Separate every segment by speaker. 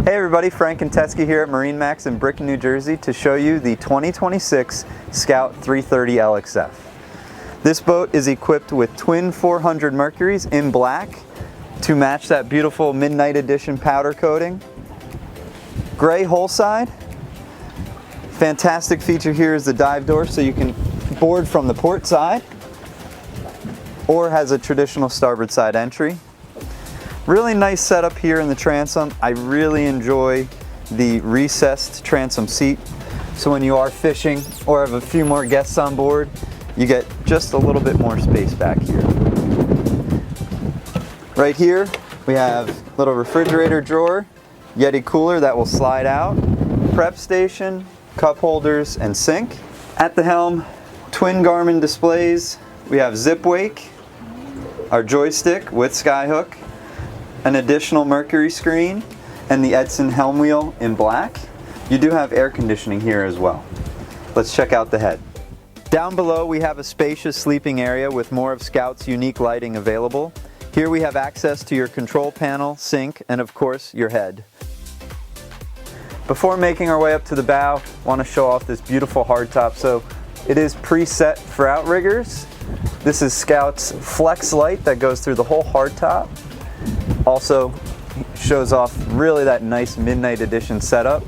Speaker 1: Hey everybody, Frank and Teskey here at MarineMax in Brick, New Jersey to show you the 2026 Scout 330 LXF. This boat is equipped with twin 400 Mercuries in black to match that beautiful Midnight Edition powder coating. Gray hull side. Fantastic feature here is the dive door, so you can board from the port side or has a traditional starboard side entry. Really nice setup here in the transom. I really enjoy the recessed transom seat. So when you are fishing or have a few more guests on board, you get just a little bit more space back here. Right here, we have a little refrigerator drawer, Yeti cooler that will slide out, prep station, cup holders, and sink. At the helm, twin Garmin displays. We have zip wake, our joystick with skyhook, an additional Mercury screen, and the Edson helm wheel in black. You do have air conditioning here as well. Let's check out the head. Down below we have a spacious sleeping area with more of Scout's unique lighting available. Here we have access to your control panel, sink, and of course your head. Before making our way up to the bow, I want to show off this beautiful hardtop. So it is preset for outriggers. This is Scout's flex light that goes through the whole hardtop. Also shows off really that nice Midnight Edition setup.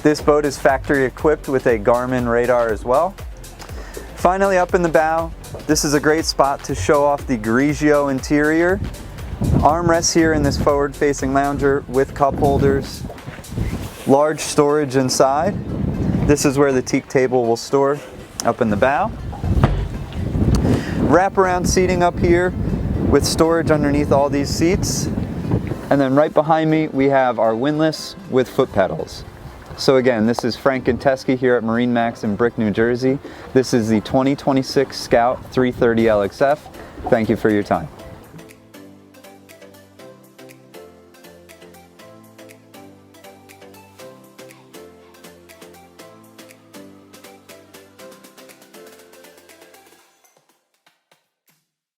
Speaker 1: This boat is factory equipped with a Garmin radar as well. Finally, up in the bow, this is a great spot to show off the Grigio interior. Armrests here in this forward facing lounger with cup holders. Large storage inside. This is where the teak table will store up in the bow. Wraparound seating up here with storage underneath all these seats. And then right behind me we have our windlass with foot pedals. So again, this is Frank and Teskey here at MarineMax in Brick, New Jersey. This is the 2026 Scout 330 LXF. Thank you for your time.